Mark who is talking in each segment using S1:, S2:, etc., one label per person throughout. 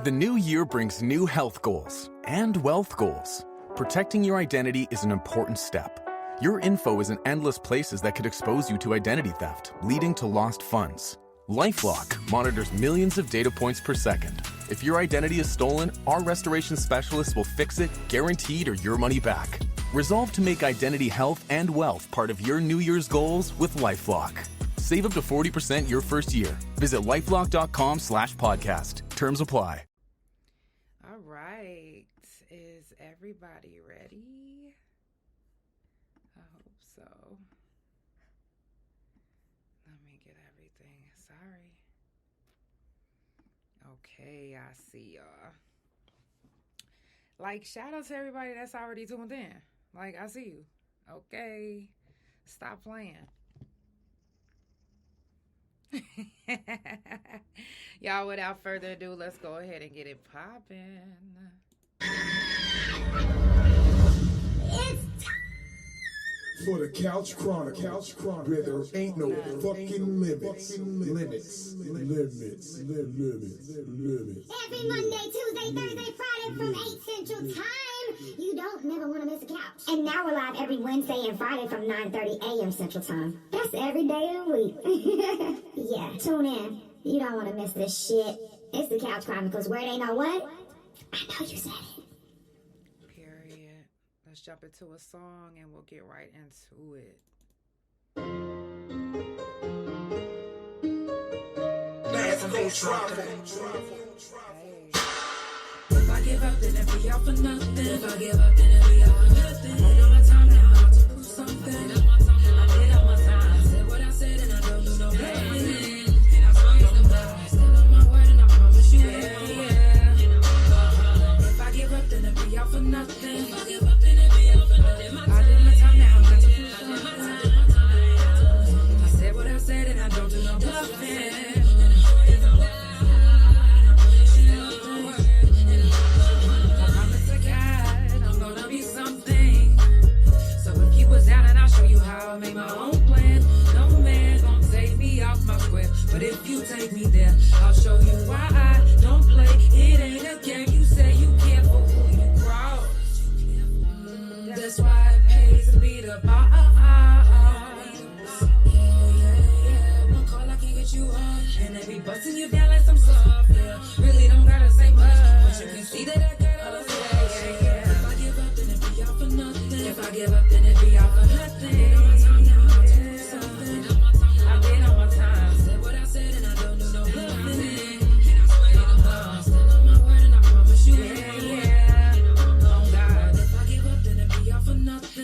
S1: The new year brings new health goals and wealth goals. Protecting your identity is an important step. Your info is in endless places that could expose you to identity theft, leading to lost funds. LifeLock monitors millions of data points per second. If your identity is stolen, our restoration specialists will fix it, guaranteed, or your money back. Resolve to make identity health and wealth part of your New Year's goals with LifeLock. Save up to 40% your first year. Visit lifelock.com/podcast. Terms apply.
S2: All right. Is everybody ready? I hope so. Let me get everything. Sorry. Okay, I see y'all. Like, shout out to everybody that's already tuned in. Like, I see you. Okay. Stop playing. Y'all, without further ado, let's go ahead and get it poppin'.
S3: It's for the Couch Chronicles, where there ain't no fucking limits.
S4: Every Monday, Tuesday, Thursday, Friday from 8 Central Time. You don't never want to miss a couch. And now we're live every Wednesday and Friday from 9:30 a.m. Central Time. That's every day of the week. Yeah, tune in. You don't want to miss this shit. It's the Couch Chronicles, where it ain't no what? I know you said it.
S2: Period. Let's jump into a song and we'll get right into it.
S5: If I give up, then it be all for nothing. If I give up, then it be all for nothing. I know my time now, I'm about to prove something. I did all my time. I said what I said and I don't do no blaming. And I promise nobody. I stand on my word and I promise you, yeah. If I give up, then it be all for nothing. If I give up, then it be all for nothing. I did my time now, I'm about to prove something. I said what I said and I don't do no bluffing. I make my own plan. No man gon' take me off my square. But if you take me there, I'll show you why I don't play. It ain't a game. You say you care for who you cross. That's why it pays to be the boss. Yeah. One call I can get you on, and they be busting you down like some soft. Yeah. Really don't gotta say much, but you can see that I got all the say. Yeah. If I give up, then it be all for nothing. If I give up, then it be all for nothing.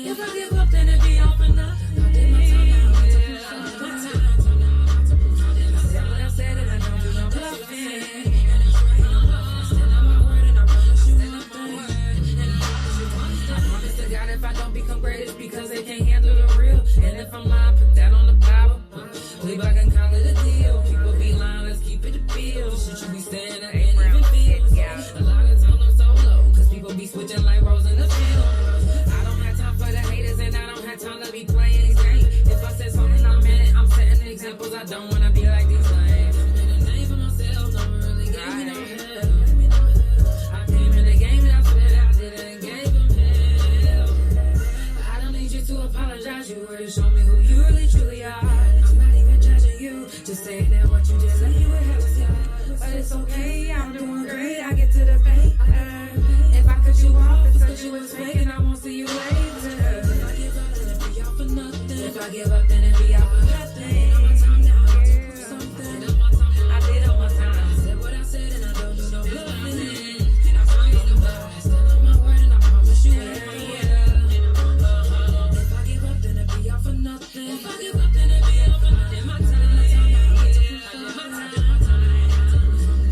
S5: If I give up, then it be all for nothing. I did my time now, I took my time. I said what I said and I don't do no bluffing. I stand on my word and I promise you nothing. I promise to God if I don't become great, it's because they can't handle the real. And if I'm lying, put that on the Bible. Believe I can call it a deal. People be lying, let's keep it a bill. Shit you be saying, I ain't even feel. A lot of times I'm solo, cause people be switching like roles in the field. For the haters and I don't have time to be playing these games. If I said something, I meant it. I'm setting examples. I don't want to be like these lames. I made a name for myself. No one really gave me no help. I came in the game and I said I didn't give them hell. I don't need you to apologize. You already show me who you really truly are. I'm not even judging you. Just saying that what you just said you would have us. But it's okay. I'm doing great. I get to the pay. If I cut you off, it's cause you was fake and I won't see you later. If I give up, then it be all for nothing. If I give up, then it be all for nothing. On my time now, I have to prove something. I did all my time. I said what I said and I don't do no bluffing. And I promise nobody. I stand on my word and I promise you, yeah. If I give up, then it be all for nothing. If I give up, then it be all for nothing. My time now, I have to prove something.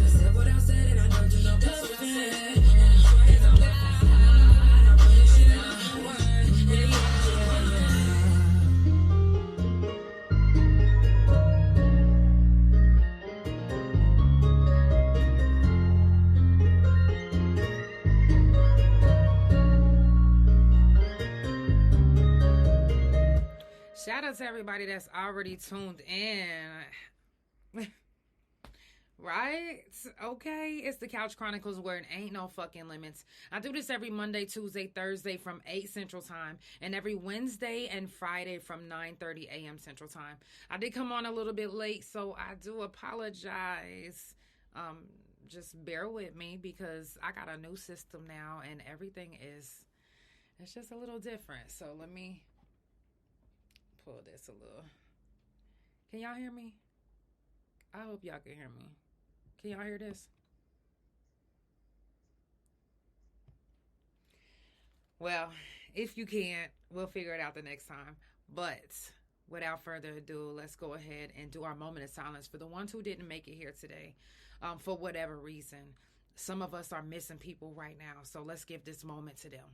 S5: I said what I said and I don't do no bluffing.
S2: Shout out to everybody that's already tuned in. Right? Okay. It's the Couch Chronicles where it ain't no fucking limits. I do this every Monday, Tuesday, Thursday from 8 Central Time, and every Wednesday and Friday from 9:30 a.m. Central Time. I did come on a little bit late, so I do apologize. Just bear with me because I got a new system now and everything it's just a little different. So let me pull this a little. Can y'all hear me? I hope y'all can hear me. Can y'all hear this? Well, if you can't, we'll figure it out the next time. But without further ado, let's go ahead and do our moment of silence for the ones who didn't make it here today, for whatever reason. Some of us are missing people right now, so let's give this moment to them.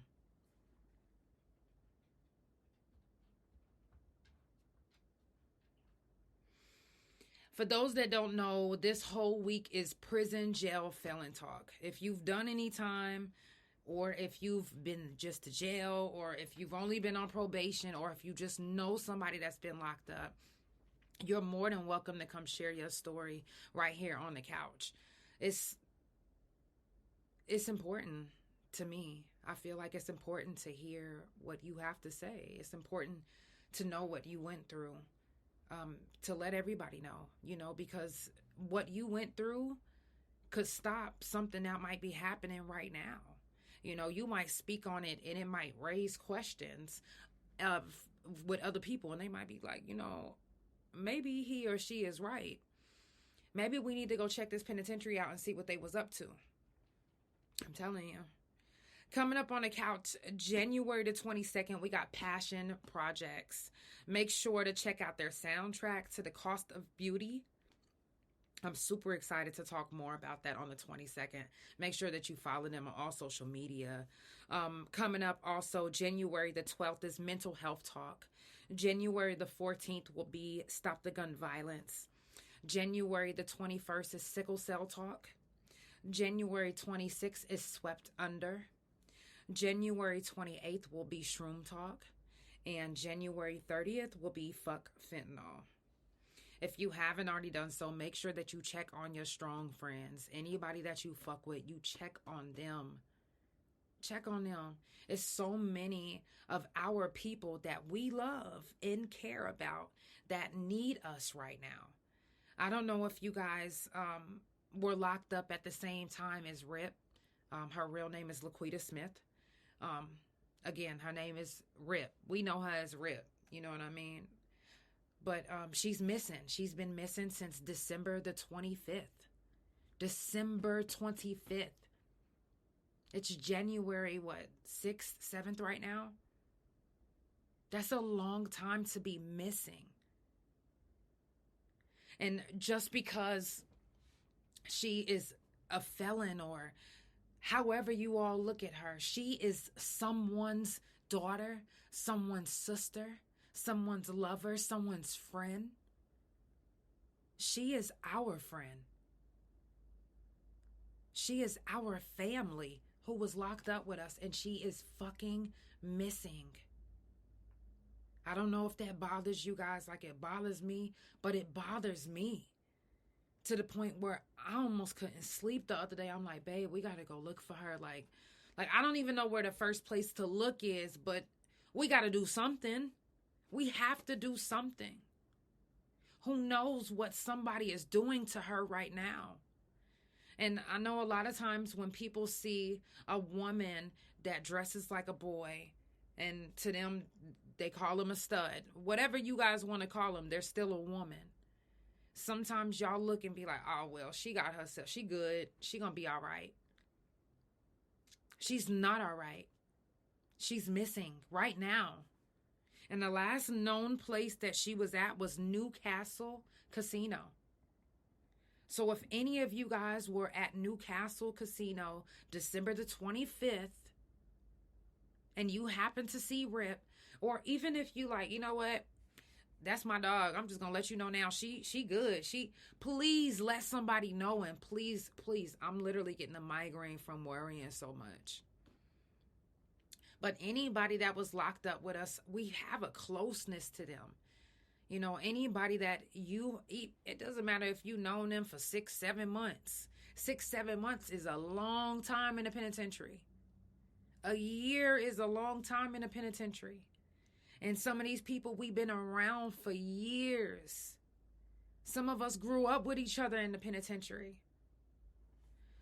S2: For those that don't know, this whole week is Prison Jail Felon Talk. If you've done any time, or if you've been just to jail, or if you've only been on probation, or if you just know somebody that's been locked up, you're more than welcome to come share your story right here on the couch. It's important to me. I feel like it's important to hear what you have to say. It's important to know what you went through. To let everybody know, because what you went through could stop something that might be happening right now. You might speak on it and it might raise questions with other people, and they might be like, maybe he or she is right. Maybe we need to go check this penitentiary out and see what they was up to. I'm telling you. Coming up on the couch, January the 22nd, we got Passion Projects. Make sure to check out their soundtrack to The Cost of Beauty. I'm super excited to talk more about that on the 22nd. Make sure that you follow them on all social media. Coming up also, January the 12th is Mental Health Talk. January the 14th will be Stop the Gun Violence. January the 21st is Sickle Cell Talk. January 26th is Swept Under. January 28th will be Shroom Talk, and January 30th will be Fuck Fentanyl. If you haven't already done so, make sure that you check on your strong friends. Anybody that you fuck with, you check on them. Check on them. It's so many of our people that we love and care about that need us right now. I don't know if you guys were locked up at the same time as Rip. Her real name is Laquita Smith. Again, her name is Rip. We know her as Rip. You know what I mean? But she's missing. She's been missing since December the 25th. December 25th. It's January, 6th, 7th right now? That's a long time to be missing. And just because she is a felon, or however you all look at her, she is someone's daughter, someone's sister, someone's lover, someone's friend. She is our friend. She is our family who was locked up with us, and she is fucking missing. I don't know if that bothers you guys like it bothers me, but it bothers me. To the point where I almost couldn't sleep the other day. I'm like, babe, we got to go look for her. Like I don't even know where the first place to look is, but we got to do something. We have to do something. Who knows what somebody is doing to her right now? And I know a lot of times when people see a woman that dresses like a boy, and to them, they call him a stud. Whatever you guys want to call him, they're still a woman. Sometimes y'all look and be like, oh, well, she got herself. She good. She gonna be all right. She's not all right. She's missing right now. And the last known place that she was at was Newcastle Casino. So if any of you guys were at Newcastle Casino December the 25th, and you happen to see Rip, or even if you like, you know what? That's my dog. I'm just going to let you know now. She good. Please let somebody know. And please, I'm literally getting a migraine from worrying so much. But anybody that was locked up with us, we have a closeness to them. You know, anybody that it doesn't matter if you known them for 6-7 months. 6-7 months is a long time in a penitentiary. A year is a long time in a penitentiary. And some of these people, we've been around for years. Some of us grew up with each other in the penitentiary.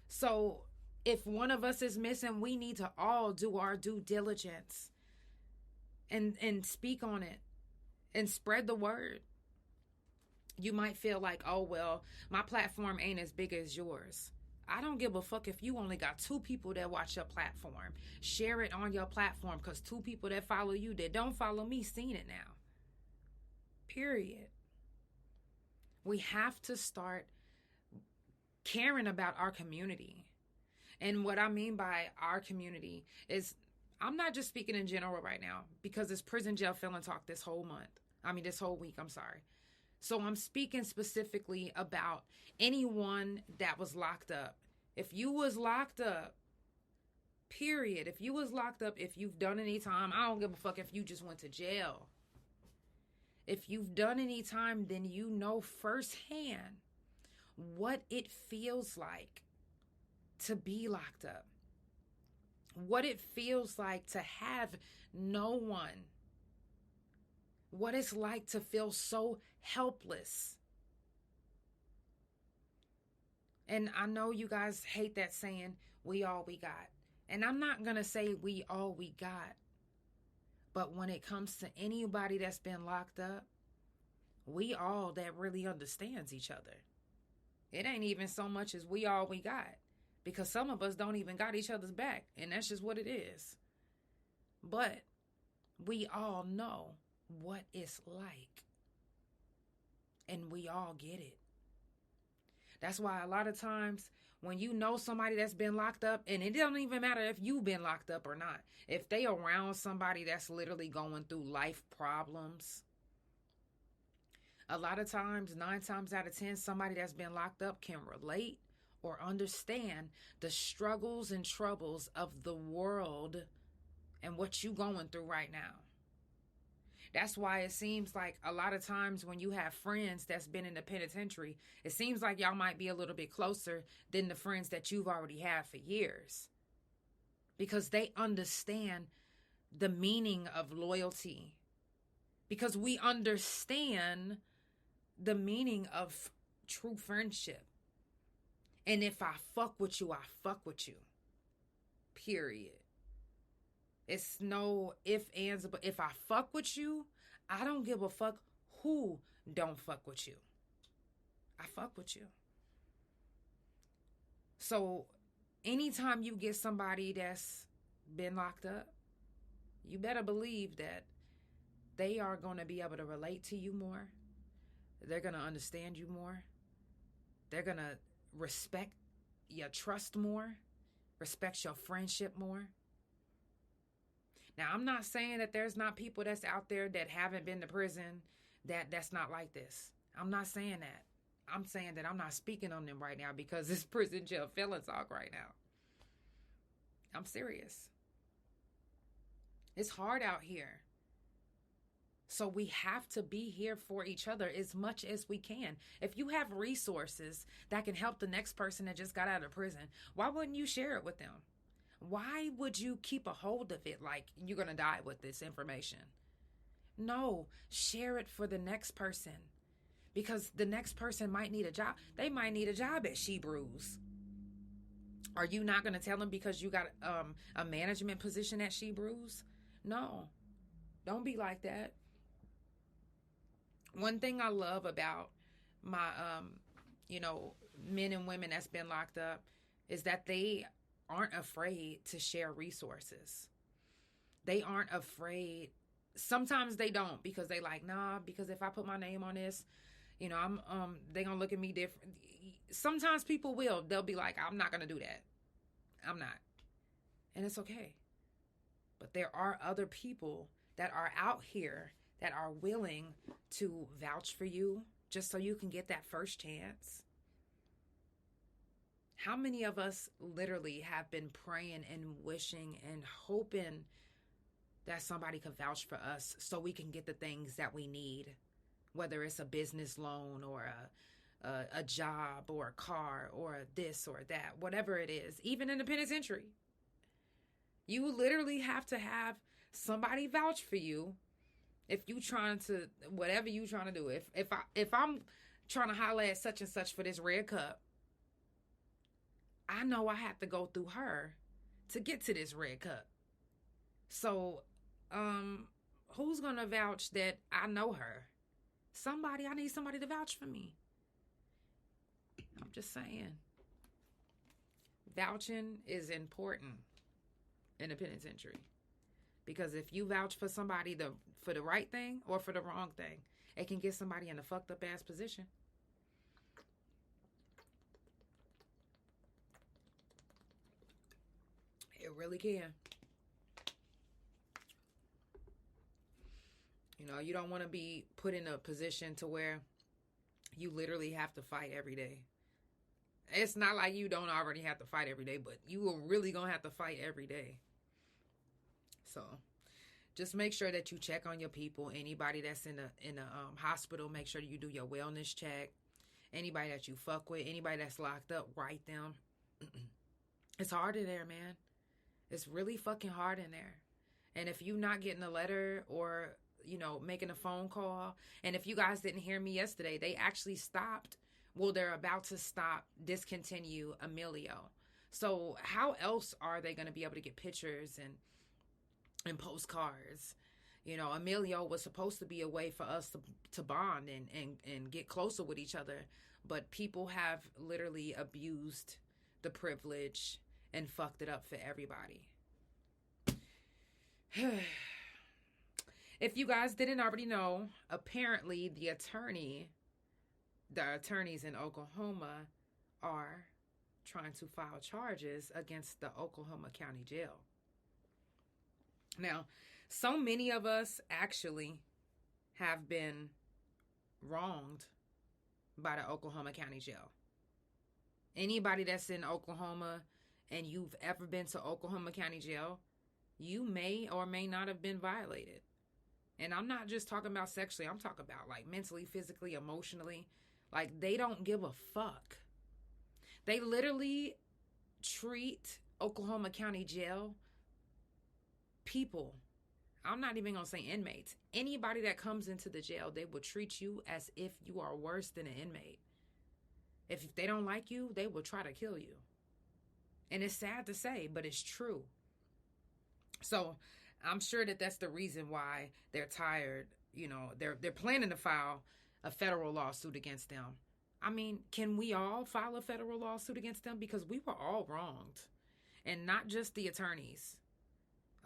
S2: So if one of us is missing, we need to all do our due diligence and speak on it and spread the word. You might feel like, oh, well, my platform ain't as big as yours. I don't give a fuck if you only got 2 people that watch your platform. Share it on your platform, because 2 people that follow you that don't follow me seen it now. Period. We have to start caring about our community. And what I mean by our community is, I'm not just speaking in general right now, because it's Prison Jail Felon Talk this whole week, I'm sorry. So I'm speaking specifically about anyone that was locked up. If you was locked up, period. If you was locked up, if you've done any time, I don't give a fuck if you just went to jail. If you've done any time, then you know firsthand what it feels like to be locked up. What it feels like to have no one. What it's like to feel so helpless. And I know you guys hate that saying, we all we got. And I'm not going to say we all we got. But when it comes to anybody that's been locked up, we all that really understands each other. It ain't even so much as we all we got. Because some of us don't even got each other's back. And that's just what it is. But we all know what it's like. And we all get it. That's why a lot of times when you know somebody that's been locked up, and it doesn't even matter if you've been locked up or not, if they around somebody that's literally going through life problems, a lot of times, 9 times out of 10, somebody that's been locked up can relate or understand the struggles and troubles of the world and what you going through right now. That's why it seems like a lot of times when you have friends that's been in the penitentiary, it seems like y'all might be a little bit closer than the friends that you've already had for years. Because they understand the meaning of loyalty. Because we understand the meaning of true friendship. And if I fuck with you, I fuck with you. Period. It's no ifs, ands, but if I fuck with you, I don't give a fuck who don't fuck with you. I fuck with you. So anytime you get somebody that's been locked up, you better believe that they are going to be able to relate to you more. They're going to understand you more. They're going to respect your trust more, respect your friendship more. Now, I'm not saying that there's not people that's out there that haven't been to prison that's not like this. I'm not saying that. I'm saying that I'm not speaking on them right now because it's Prison Jail Felon Talk right now. I'm serious. It's hard out here. So we have to be here for each other as much as we can. If you have resources that can help the next person that just got out of prison, why wouldn't you share it with them? Why would you keep a hold of it like you're going to die with this information? No, share it for the next person. Because the next person might need a job. They might need a job at She Brews. Are you not going to tell them because you got a management position at She Brews? No, don't be like that. One thing I love about my, men and women that's been locked up is that they aren't afraid to share resources. They aren't afraid. Sometimes they don't because they like, nah, because if I put my name on this, they gonna look at me different. Sometimes people will. They'll be like, I'm not gonna do that. I'm not. And it's okay. But there are other people that are out here that are willing to vouch for you just so you can get that first chance. How many of us literally have been praying and wishing and hoping that somebody could vouch for us so we can get the things that we need whether it's a business loan or a job or a car or this or that, whatever it is, even in the penitentiary. You literally have to have somebody vouch for you if you trying to, whatever you trying to do. If I'm trying to holler at such and such for this red cup, I know I have to go through her to get to this red cup. So, who's going to vouch that I know her? Somebody, I need somebody to vouch for me. I'm just saying. Vouching is important in a penitentiary. Because if you vouch for somebody for the right thing or for the wrong thing, it can get somebody in a fucked up ass position. It really can. You know, you don't want to be put in a position to where you literally have to fight every day. It's not like you don't already have to fight every day, but you are really going to have to fight every day. So just make sure that you check on your people. Anybody that's in a hospital, make sure you do your wellness check. Anybody that you fuck with, anybody that's locked up, write them. It's hard in there, man. It's really fucking hard in there. And if you're not getting a letter or, you know, making a phone call, and if you guys didn't hear me yesterday, they actually stopped. Well, they're about to discontinue Emilio. So how else are they going to be able to get pictures and postcards? You know, Emilio was supposed to be a way for us to bond and get closer with each other. But people have literally abused the privilege and fucked it up for everybody. If you guys didn't already know, apparently the attorneys in Oklahoma are trying to file charges against the Oklahoma County Jail. Now, so many of us actually have been wronged by the Oklahoma County Jail. Anybody that's in Oklahoma and you've ever been to Oklahoma County Jail, you may or may not have been violated. And I'm not just talking about sexually. I'm talking about like mentally, physically, emotionally. Like, they don't give a fuck. They literally treat Oklahoma County Jail people. I'm not even going to say inmates. Anybody that comes into the jail, they will treat you as if you are worse than an inmate. If they don't like you, they will try to kill you. And it's sad to say, but it's true. So I'm sure that that's the reason why they're tired. You know, they're planning to file a federal lawsuit against them. I mean, can we all file a federal lawsuit against them? Because we were all wronged. And not just the attorneys.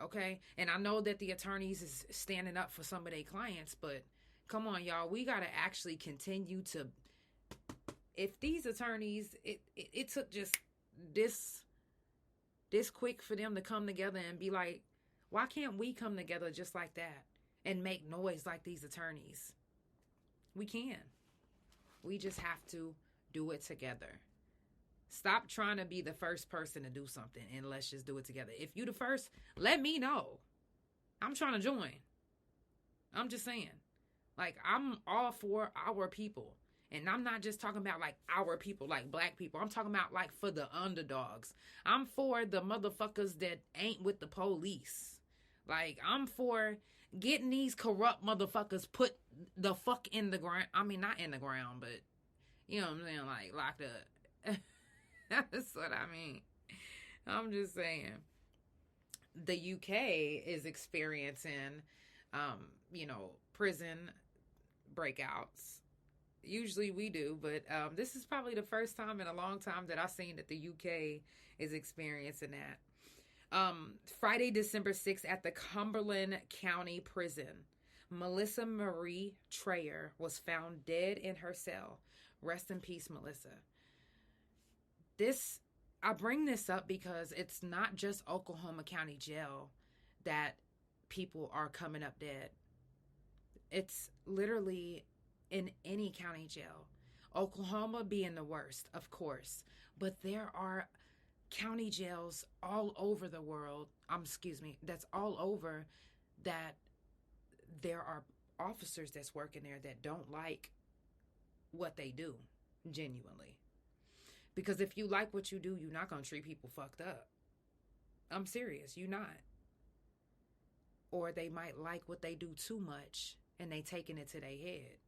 S2: Okay? And I know that the attorneys is standing up for some of their clients, but come on, y'all. We got to actually continue to... If these attorneys, it took just this quick for them to come together and be like, why can't we come together just like that and make noise like these attorneys? We can. We just have to do it together. Stop trying to be the first person to do something and let's just do it together. If you the first, let me know. I'm trying to join. I'm just saying. Like, I'm all for our people. And I'm not just talking about like our people, like black people. I'm talking about like for the underdogs. I'm for the motherfuckers that ain't with the police. Like, I'm for getting these corrupt motherfuckers put the fuck in the ground. I mean, not in the ground, but you know what I'm saying? Like, locked up. That's what I mean. I'm just saying. The UK is experiencing, prison breakouts. Usually we do, but this is probably the first time in a long time that I've seen that the UK is experiencing that. Friday, December 6th at the Cumberland County Prison, Melissa Marie Trayer was found dead in her cell. Rest in peace, Melissa. I bring this up because it's not just Oklahoma County Jail that people are coming up dead. It's literally in any county jail. Oklahoma being the worst, of course. But there are county jails all over the world. That's all over that there are officers that's working there that don't like what they do, genuinely. Because if you like what you do, you're not going to treat people fucked up. I'm serious, you're not. Or they might like what they do too much and they taking it to their head.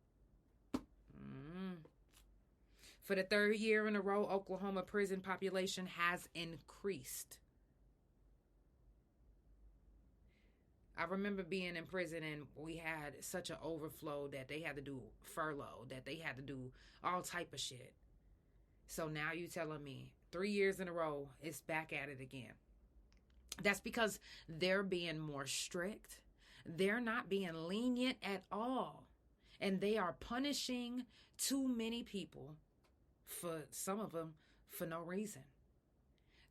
S2: For the third year in a row, Oklahoma prison population has increased. I remember being in prison and we had such an overflow that they had to do furlough, that they had to do all type of shit. So now you telling me 3 years in a row, it's back at it again. That's because they're being more strict. They're not being lenient at all. And they are punishing too many people, for some of them, for no reason.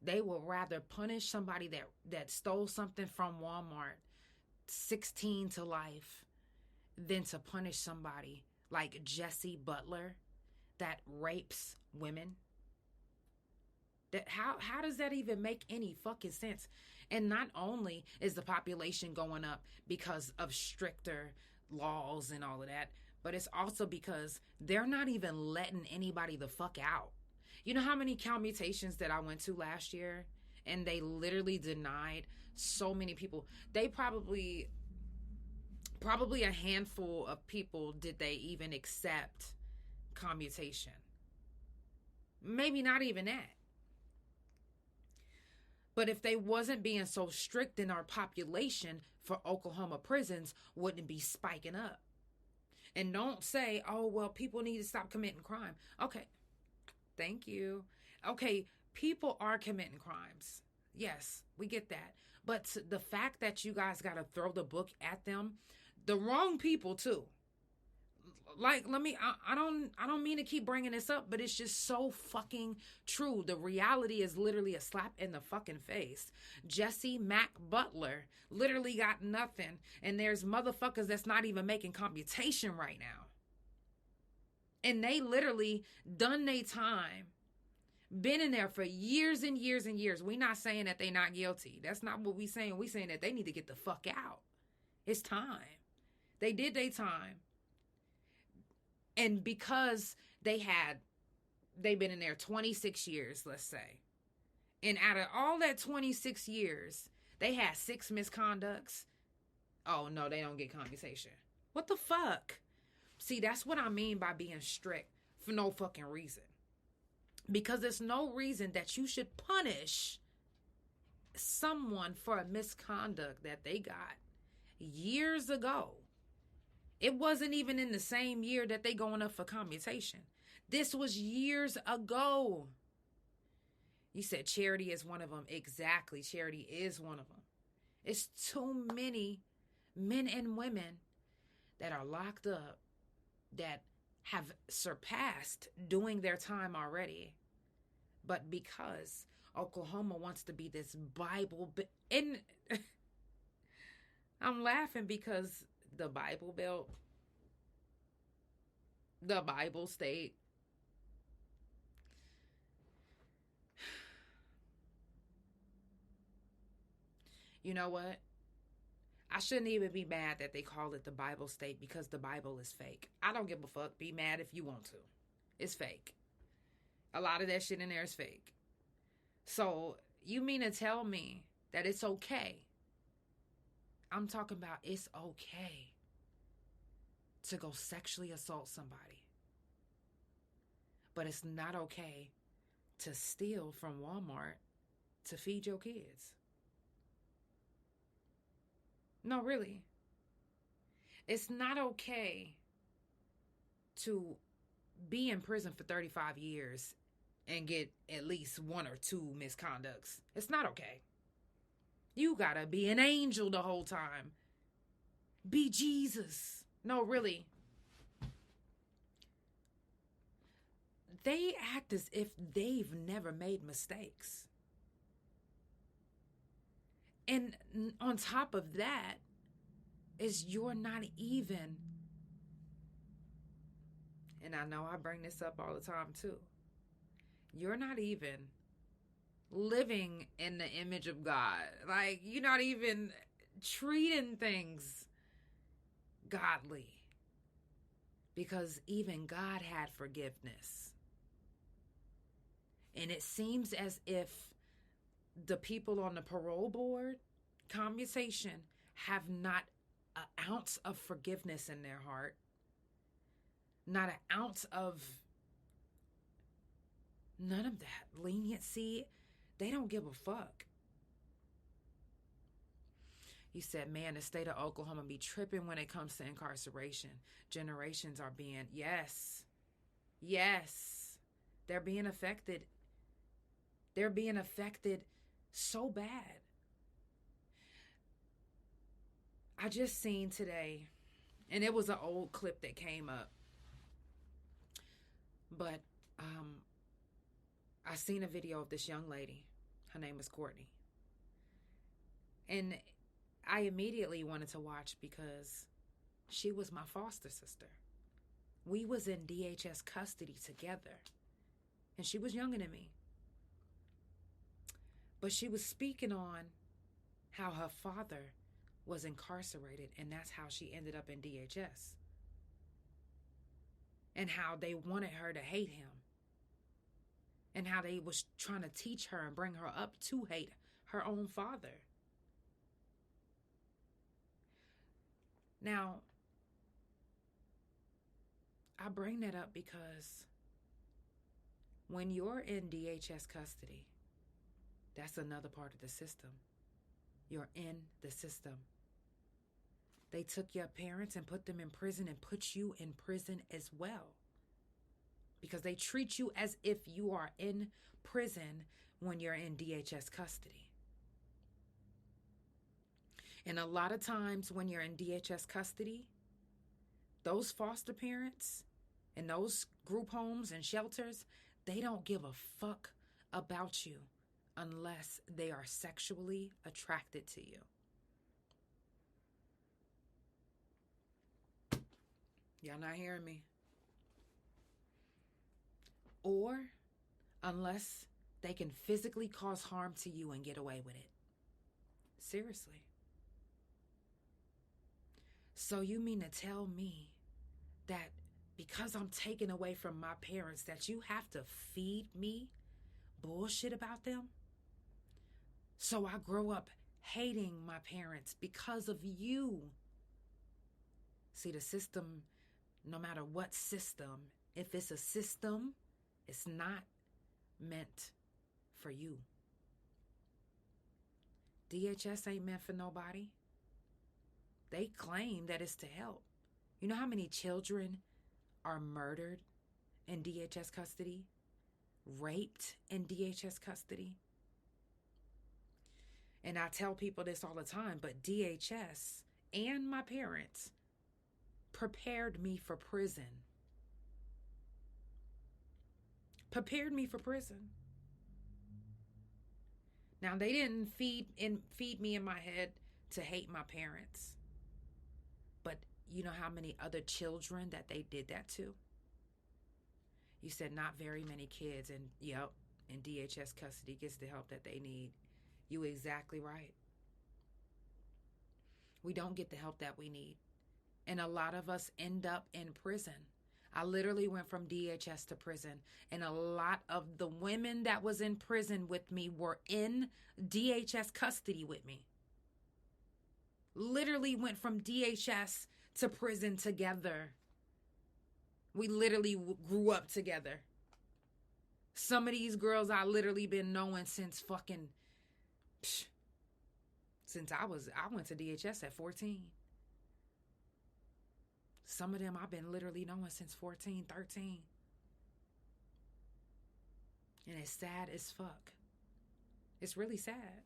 S2: They would rather punish somebody that stole something from Walmart 16 to life than to punish somebody like Jesse Butler that rapes women. That how does that even make any fucking sense? And not only is the population going up because of stricter laws and all of that, but it's also because they're not even letting anybody the fuck out. You know how many commutations that I went to last year and they literally denied so many people? They probably a handful of people did they even accept commutation. Maybe not even that. But if they wasn't being so strict, in our population for Oklahoma prisons wouldn't be spiking up. And don't say, oh, well, people need to stop committing crime. Okay, thank you. Okay, people are committing crimes. Yes, we get that. But the fact that you guys got to throw the book at them, the wrong people too. Like, I don't mean to keep bringing this up, but it's just so fucking true. The reality is literally a slap in the fucking face. Jesse Mac Butler literally got nothing. And there's motherfuckers that's not even making computation right now. And they literally done their time. Been in there for years and years and years. We not saying that they not guilty. That's not what we saying. We saying that they need to get the fuck out. It's time. They did their time. And because they've been in there 26 years, let's say. And out of all that 26 years, they had 6 misconducts. Oh, no, they don't get commutation. What the fuck? See, that's what I mean by being strict for no fucking reason. Because there's no reason that you should punish someone for a misconduct that they got years ago. It wasn't even in the same year that they going up for commutation. This was years ago. You said charity is one of them. Exactly. Charity is one of them. It's too many men and women that are locked up that have surpassed doing their time already. But because Oklahoma wants to be this Bible, and I'm laughing because the Bible Belt, the Bible state, you know what? I shouldn't even be mad that they call it the Bible state because the Bible is fake. I don't give a fuck. Be mad if you want to. It's fake. A lot of that shit in there is fake. So you mean to tell me that it's okay? I'm talking about it's okay to go sexually assault somebody. But it's not okay to steal from Walmart to feed your kids. No, really. It's not okay to be in prison for 35 years and get at least 1 or 2 misconducts. It's not okay. You gotta be an angel the whole time. Be Jesus. No, really. They act as if they've never made mistakes. And on top of that is you're not even, and I know I bring this up all the time too, you're not even living in the image of God. Like, you're not even treating things godly, because even God had forgiveness. And it seems as if the people on the parole board conversation have not an ounce of forgiveness in their heart, not an ounce of none of that leniency. They don't give a fuck. You said, man, the state of Oklahoma be tripping when it comes to incarceration. Generations are being, yes, they're being affected. They're being affected so bad. I just seen today, and it was an old clip that came up, but I seen a video of this young lady. Her name is Courtney. And I immediately wanted to watch because she was my foster sister. We was in DHS custody together. And she was younger than me. But she was speaking on how her father was incarcerated, and that's how she ended up in DHS. And how they wanted her to hate him. And how they was trying to teach her and bring her up to hate her own father. Now, I bring that up because when you're in DHS custody, that's another part of the system. You're in the system. They took your parents and put them in prison and put you in prison as well. Because they treat you as if you are in prison when you're in DHS custody. And a lot of times when you're in DHS custody, those foster parents and those group homes and shelters, they don't give a fuck about you unless they are sexually attracted to you. Y'all not hearing me? Or unless they can physically cause harm to you and get away with it. Seriously. So you mean to tell me that because I'm taken away from my parents that you have to feed me bullshit about them? So I grow up hating my parents because of you. See, the system, no matter what system, if it's a system, it's not meant for you. DHS ain't meant for nobody. They claim that it's to help. You know how many children are murdered in DHS custody? Raped in DHS custody? And I tell people this all the time, but DHS and my parents prepared me for prison. Prepared me for prison. Now, they didn't feed me in my head to hate my parents. But you know how many other children that they did that to? You said not very many kids, and yep, in DHS custody gets the help that they need. You exactly right. We don't get the help that we need. And a lot of us end up in prison. I literally went from DHS to prison, and a lot of the women that was in prison with me were in DHS custody with me. Literally went from DHS to prison together. We literally grew up together. Some of these girls I literally been knowing since since I went to DHS at 14. Some of them I've been literally knowing since 14, 13. And it's sad as fuck. It's really sad.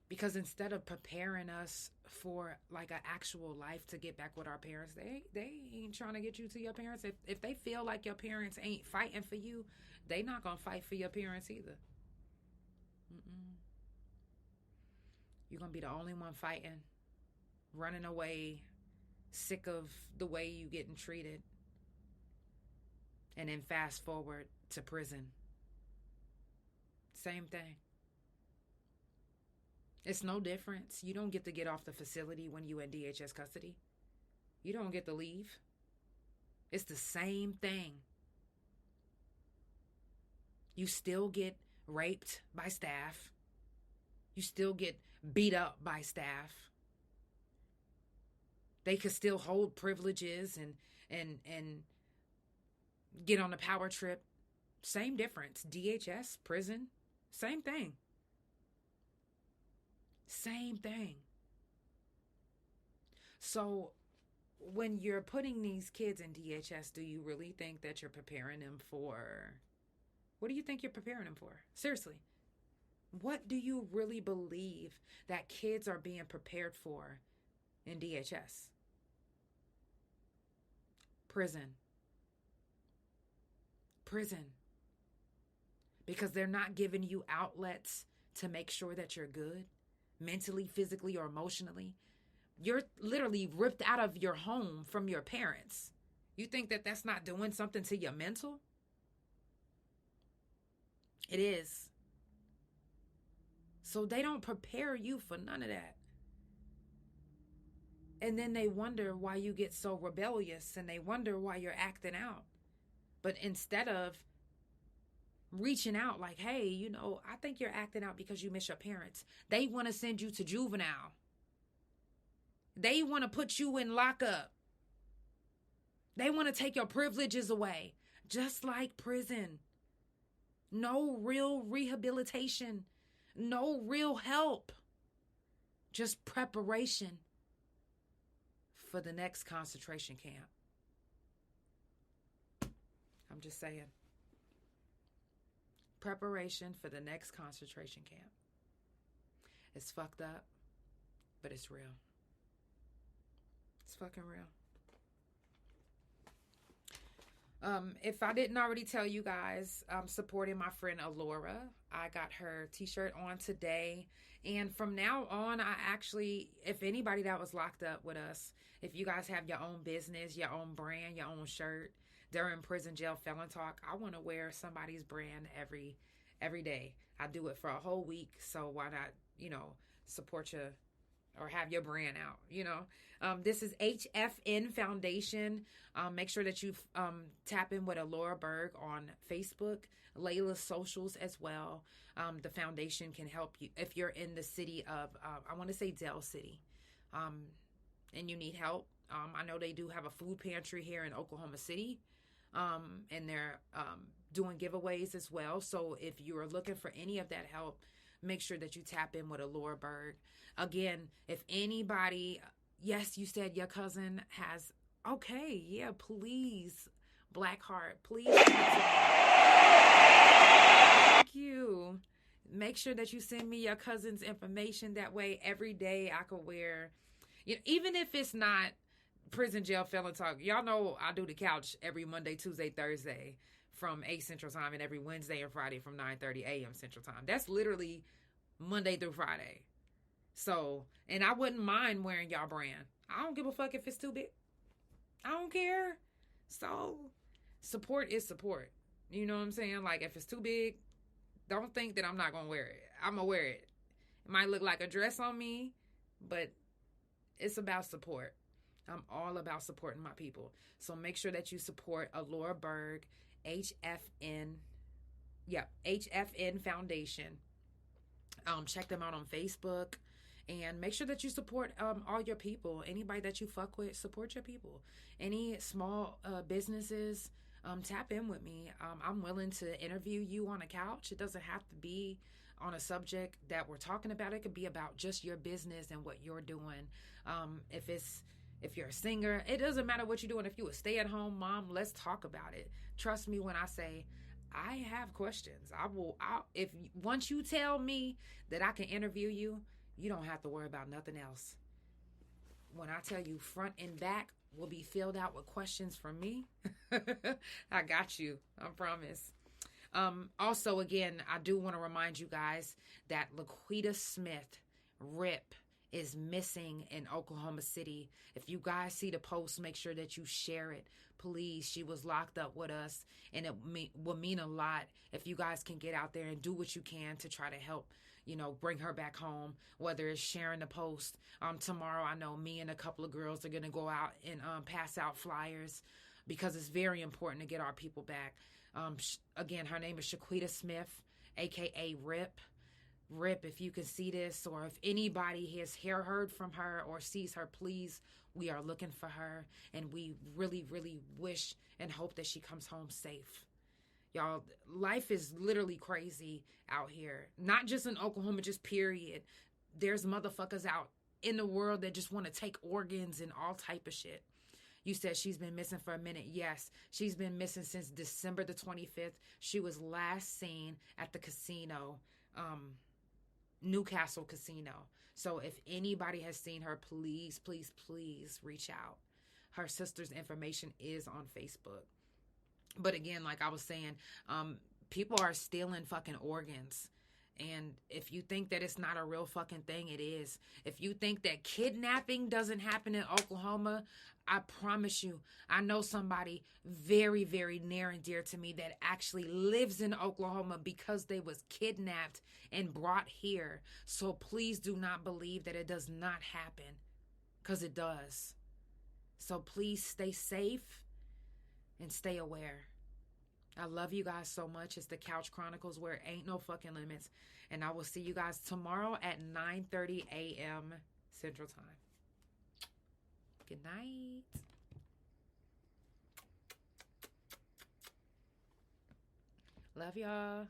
S2: Because instead of preparing us for like an actual life to get back with our parents, they ain't trying to get you to your parents. If they feel like your parents ain't fighting for you, they not going to fight for your parents either. You're going to be the only one fighting, running away, sick of the way you getting treated. And then fast forward to prison. Same thing. It's no difference. You don't get to get off the facility when you in DHS custody. You don't get to leave. It's the same thing. You still get raped by staff. You still get beat up by staff. They could still hold privileges and get on a power trip. Same difference. DHS, prison, same thing. Same thing. So when you're putting these kids in DHS, do you really think that you're preparing them for... What do you think you're preparing them for? Seriously. What do you really believe that kids are being prepared for in DHS? Prison. Prison. Because they're not giving you outlets to make sure that you're good, mentally, physically, or emotionally. You're literally ripped out of your home from your parents. You think that that's not doing something to your mental? It is. So they don't prepare you for none of that. And then they wonder why you get so rebellious, and they wonder why you're acting out. But instead of reaching out like, hey, you know, I think you're acting out because you miss your parents, they want to send you to juvenile. They want to put you in lockup. They want to take your privileges away, just like prison. No real rehabilitation, no real help, just preparation for the next concentration camp. I'm just saying. Preparation for the next concentration camp. It's fucked up, but it's real. It's fucking real. If I didn't already tell you guys, I'm supporting my friend Alora. I got her t-shirt on today. And from now on, I actually, if anybody that was locked up with us, if you guys have your own business, your own brand, your own shirt, during prison jail felon talk, I want to wear somebody's brand every day. I do it for a whole week. So why not, support you or have your brand out, This is HFN Foundation. Make sure that you tap in with Alora Berg on Facebook, Layla's socials as well. The foundation can help you if you're in the city of, I want to say Del City, and you need help. I know they do have a food pantry here in Oklahoma City, and they're doing giveaways as well. So if you are looking for any of that help, make sure that you tap in with Alora Berg. Again, if anybody, yes, you said your cousin has, okay, yeah, please, Blackheart, please. Thank you. Make sure that you send me your cousin's information. That way, every day I could wear, even if it's not prison jail felon talk. Y'all know I do the couch every Monday, Tuesday, Thursday from 8 Central Time, and every Wednesday and Friday from 9:30 a.m. Central Time. That's literally Monday through Friday. So, and I wouldn't mind wearing y'all brand. I don't give a fuck if it's too big. I don't care. So, support is support. You know what I'm saying? Like, if it's too big, don't think that I'm not going to wear it. I'm going to wear it. It might look like a dress on me, but it's about support. I'm all about supporting my people. So make sure that you support Alora Berg, HFN Foundation. Check them out on Facebook. And make sure that you support all your people. Anybody that you fuck with, support your people. Any small businesses, tap in with me. I'm willing to interview you on a couch. It doesn't have to be on a subject that we're talking about. It could be about just your business and what you're doing. If you're a singer, it doesn't matter what you're doing. If you're a stay-at-home mom, let's talk about it. Trust me when I say I have questions. If once you tell me that I can interview you, you don't have to worry about nothing else. When I tell you front and back will be filled out with questions from me, I got you. I promise. Also, again, I do want to remind you guys that Laquita Smith, RIP, is missing in Oklahoma City. If you guys see the post, make sure that you share it. please, she was locked up with us, and it will mean a lot if you guys can get out there and do what you can to try to help, bring her back home, whether it's sharing the post. Tomorrow, I know me and a couple of girls are going to go out and pass out flyers, because it's very important to get our people back. Again, her name is Shaquita Smith, a.k.a. Rip. Rip, if you can see this, or if anybody has heard from her or sees her, please, we are looking for her, and we really, really wish and hope that she comes home safe. Y'all, life is literally crazy out here. Not just in Oklahoma, just period. There's motherfuckers out in the world that just want to take organs and all type of shit. You said she's been missing for a minute. Yes, she's been missing since December the 25th. She was last seen at the casino, Newcastle Casino. So if anybody has seen her, please, please, please reach out. Her sister's information is on Facebook. But again, like I was saying, people are stealing fucking organs. And if you think that it's not a real fucking thing, it is. If you think that kidnapping doesn't happen in Oklahoma, I promise you, I know somebody very, very near and dear to me that actually lives in Oklahoma because they was kidnapped and brought here. So please do not believe that it does not happen, because it does. So please stay safe and stay aware. I love you guys so much. It's the Couch Chronicles, where ain't no fucking limits. And I will see you guys tomorrow at 9:30 a.m. Central Time. Good night. Love y'all.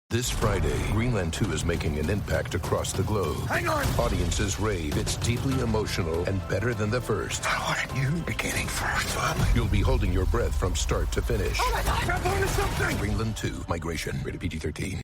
S6: This Friday, Greenland 2 is making an impact across the globe.
S7: Hang on!
S6: Audiences rave it's deeply emotional and better than the first.
S7: I wanted you beginning first, Bob.
S6: You'll be holding your breath from start to finish.
S7: Oh my God! Grab onto something!
S6: Greenland 2, Migration, rated PG-13.